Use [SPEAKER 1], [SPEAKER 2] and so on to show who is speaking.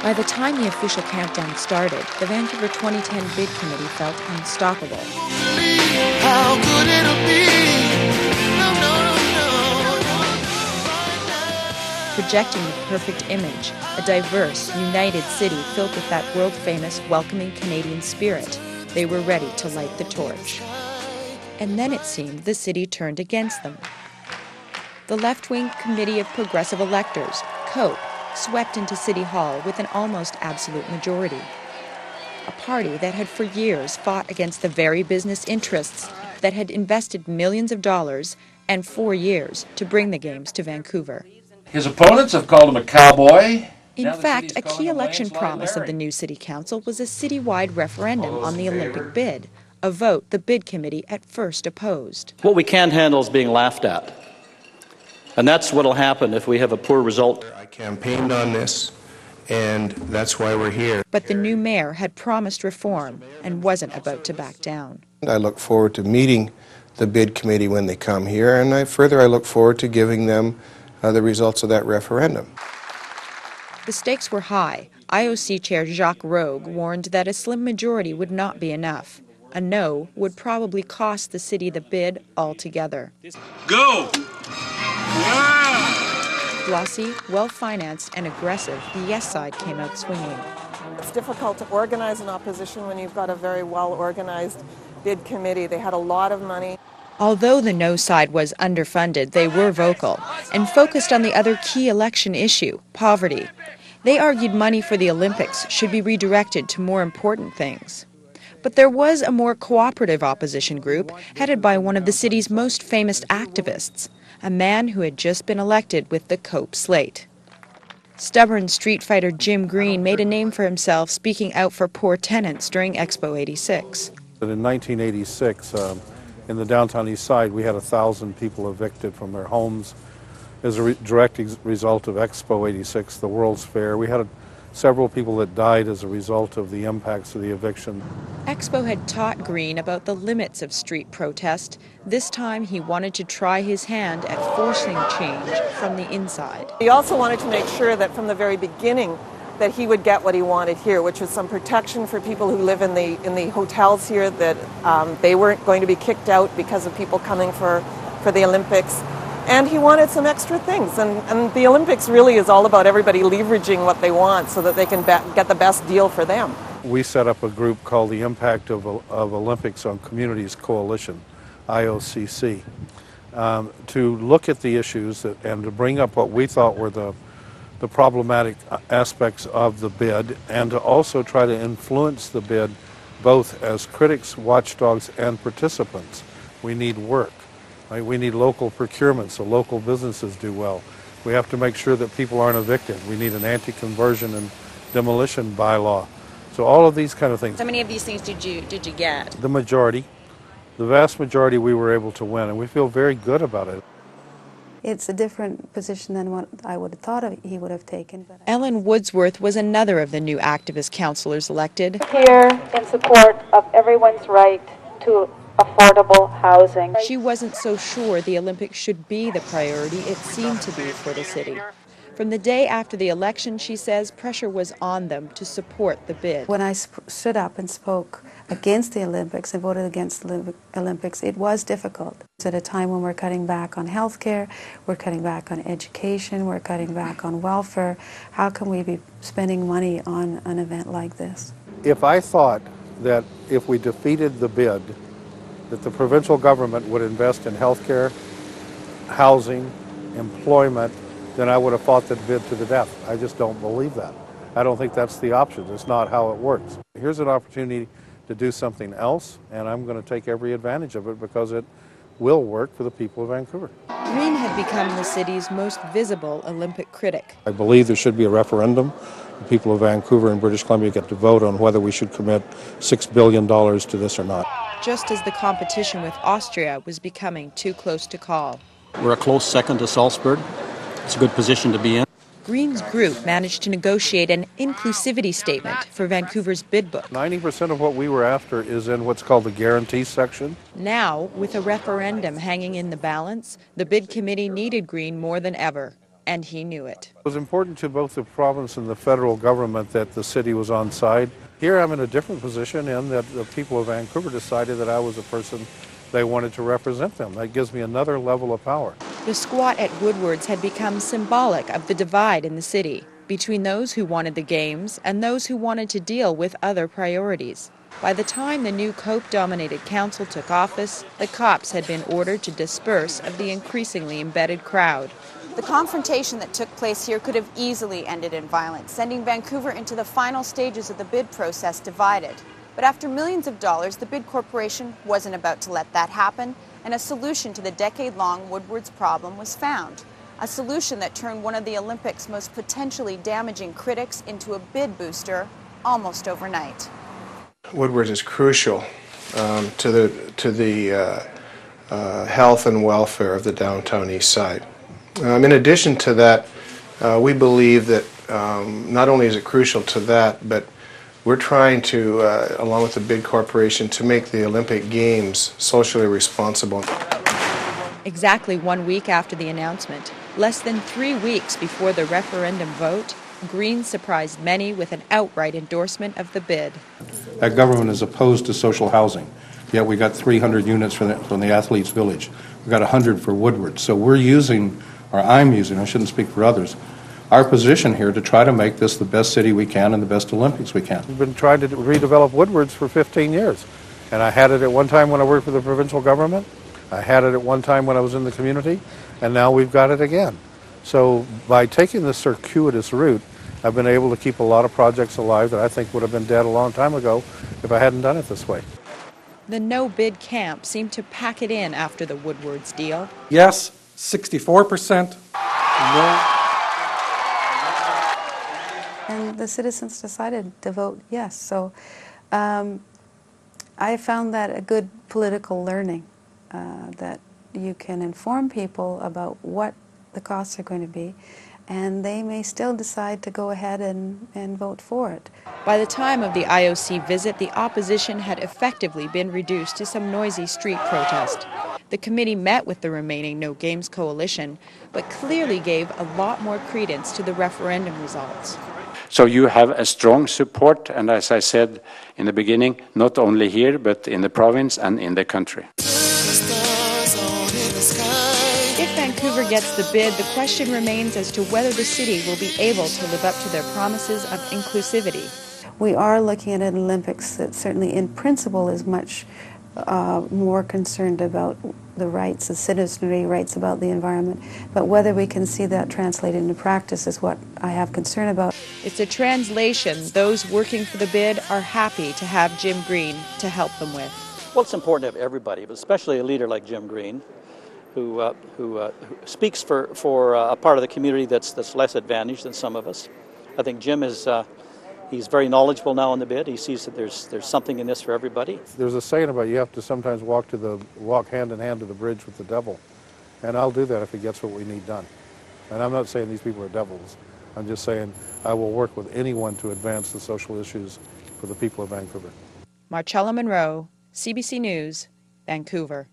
[SPEAKER 1] By the time the official countdown started, the Vancouver 2010 bid committee felt unstoppable.
[SPEAKER 2] How good it'll be.
[SPEAKER 1] Projecting the perfect image, a diverse, united city filled with that world-famous, welcoming Canadian spirit. They were ready to light the torch. And then it seemed the city turned against them. The left-wing Committee of Progressive Electors, COPE, swept into City Hall with an almost absolute majority. A party that had for years fought against the very business interests that had invested millions of dollars and 4 years to bring the Games to Vancouver.
[SPEAKER 3] His opponents have called him a cowboy.
[SPEAKER 1] In fact, a key election promise of the new City Council was a citywide referendum on the Olympic bid, a vote the bid committee at first opposed.
[SPEAKER 4] What we can't handle is being laughed at. And that's what will happen if we have a poor result.
[SPEAKER 5] I campaigned on this, and that's why we're here.
[SPEAKER 1] But the new mayor had promised reform and wasn't about to back down.
[SPEAKER 5] I look forward to meeting the bid committee when they come here, and I look forward to giving them the results of that referendum.
[SPEAKER 1] The stakes were high. IOC Chair Jacques Rogue warned that a slim majority would not be enough. A no would probably cost the city the bid altogether.
[SPEAKER 2] Go!
[SPEAKER 1] Glossy, well-financed and aggressive, the yes side came out swinging.
[SPEAKER 6] It's difficult to organize an opposition when you've got a very well-organized bid committee. They had a lot of money.
[SPEAKER 1] Although the no side was underfunded, they were vocal and focused on the other key election issue, poverty. They argued money for the Olympics should be redirected to more important things. But there was a more cooperative opposition group headed by one of the city's most famous activists, a man who had just been elected with the COPE slate. Stubborn street fighter Jim Green made a name for himself speaking out for poor tenants during Expo 86.
[SPEAKER 7] In 1986, in the downtown east side, we had 1,000 people evicted from their homes as a direct result of Expo 86, the World's Fair. We had several people that died as a result of the impacts of the eviction.
[SPEAKER 1] Expo had taught Green about the limits of street protest. This time he wanted to try his hand at forcing change from the inside.
[SPEAKER 6] He also wanted to make sure that from the very beginning that he would get what he wanted here, which was some protection for people who live in the hotels here, that they weren't going to be kicked out because of people coming for the Olympics. And he wanted some extra things. And the Olympics really is all about everybody leveraging what they want so that they can get the best deal for them.
[SPEAKER 7] We set up a group called the Impact of Olympics on Communities Coalition, IOCC, to look at the issues and to bring up what we thought were the problematic aspects of the bid, and to also try to influence the bid both as critics, watchdogs, and participants. We need work. Right? We need local procurement so local businesses do well. We have to make sure that people aren't evicted. We need an anti-conversion and demolition bylaw. So all of these kind of things.
[SPEAKER 1] How many of these things did you get?
[SPEAKER 7] The majority. The vast majority we were able to win, and we feel very good about it.
[SPEAKER 8] It's a different position than what I would have thought he would have taken. But
[SPEAKER 1] Ellen Woodsworth was another of the new activist councillors elected.
[SPEAKER 9] Here in support of everyone's right to affordable housing.
[SPEAKER 1] She wasn't so sure the Olympics should be the priority it seemed to be for the city. From the day after the election, she says, pressure was on them to support the bid.
[SPEAKER 8] when I stood up and spoke against the Olympics and voted against the Olympics, it was difficult. It's at a time when we're cutting back on health care, we're cutting back on education, we're cutting back on welfare. How can we be spending money on an event like this?
[SPEAKER 7] If I thought that if we defeated the bid, that the provincial government would invest in health care, housing, employment, then I would have fought the bid to the death. I just don't believe that. I don't think that's the option. It's not how it works. Here's an opportunity to do something else, and I'm going to take every advantage of it because it will work for the people of Vancouver.
[SPEAKER 1] Green had become the city's most visible Olympic critic.
[SPEAKER 7] I believe there should be a referendum. The people of Vancouver and British Columbia get to vote on whether we should commit $6 billion to this or not.
[SPEAKER 1] Just as the competition with Austria was becoming too close to call.
[SPEAKER 4] We're a close second to Salzburg. It's a good position to be in.
[SPEAKER 1] Green's group managed to negotiate an inclusivity statement for Vancouver's bid book.
[SPEAKER 7] 90% of what we were after is in what's called the guarantee section.
[SPEAKER 1] Now, with a referendum hanging in the balance, the bid committee needed Green more than ever. and he knew it.
[SPEAKER 7] It was important to both the province and the federal government that the city was on side. Here I'm in a different position in that the people of Vancouver decided that I was a person they wanted to represent them. That gives me another level of power.
[SPEAKER 1] The squat at Woodward's had become symbolic of the divide in the city between those who wanted the games and those who wanted to deal with other priorities. By the time the new Cope-dominated council took office, the cops had been ordered to disperse of the increasingly embedded crowd.
[SPEAKER 10] The confrontation that took place here could have easily ended in violence, sending Vancouver into the final stages of the bid process divided. But after millions of dollars, the bid corporation wasn't about to let that happen, and a solution to the decade-long Woodward's problem was found. A solution that turned one of the Olympics' most potentially damaging critics into a bid booster almost overnight.
[SPEAKER 5] Woodward's is crucial to the health and welfare of the downtown east side. In addition to that, we believe that not only is it crucial to that, but we're trying to, along with the bid corporation, to make the Olympic Games socially responsible.
[SPEAKER 1] Exactly 1 week after the announcement, less than 3 weeks before the referendum vote, Greens surprised many with an outright endorsement of the bid.
[SPEAKER 7] That government is opposed to social housing, yet we got 300 units from the Athletes Village. We got 100 for Woodward. So we're using, or I'm using, I shouldn't speak for others, our position here to try to make this the best city we can and the best Olympics we can. We've been trying to redevelop Woodward's for 15 years. And I had it at one time when I worked for the provincial government. I had it at one time when I was in the community. And now we've got it again. So by taking this circuitous route, I've been able to keep a lot of projects alive that I think would have been dead a long time ago if I hadn't done it this way.
[SPEAKER 1] The no-bid camp seemed to pack it in after the Woodward's deal.
[SPEAKER 11] Yes, 64%. No.
[SPEAKER 8] And the citizens decided to vote yes. So I found that a good political learning, that you can inform people about what the costs are going to be, and they may still decide to go ahead and vote for it.
[SPEAKER 1] By the time of the IOC visit, the opposition had effectively been reduced to some noisy street protest. The committee met with the remaining No Games coalition, but clearly gave a lot more credence to the referendum results.
[SPEAKER 12] So you have a strong support, and as I said in the beginning, not only here, but in the province and in the country.
[SPEAKER 1] If Vancouver gets the bid, the question remains as to whether the city will be able to live up to their promises of inclusivity.
[SPEAKER 8] We are looking at an Olympics that certainly in principle is much more concerned about the rights, the citizenry rights, about the environment. But whether we can see that translated into practice is what I have concern about.
[SPEAKER 1] It's a translation those working for the bid are happy to have Jim Green to help them with.
[SPEAKER 4] Well, it's important to have everybody, but especially a leader like Jim Green, who speaks for a part of the community that's less advantaged than some of us. I think Jim is he's very knowledgeable now on the bid. He sees that there's something in this for everybody.
[SPEAKER 7] There's a saying about you have to sometimes walk hand in hand to the bridge with the devil, and I'll do that if it gets what we need done. And I'm not saying these people are devils. I'm just saying I will work with anyone to advance the social issues for the people of Vancouver.
[SPEAKER 1] Marcella Monroe, CBC News, Vancouver.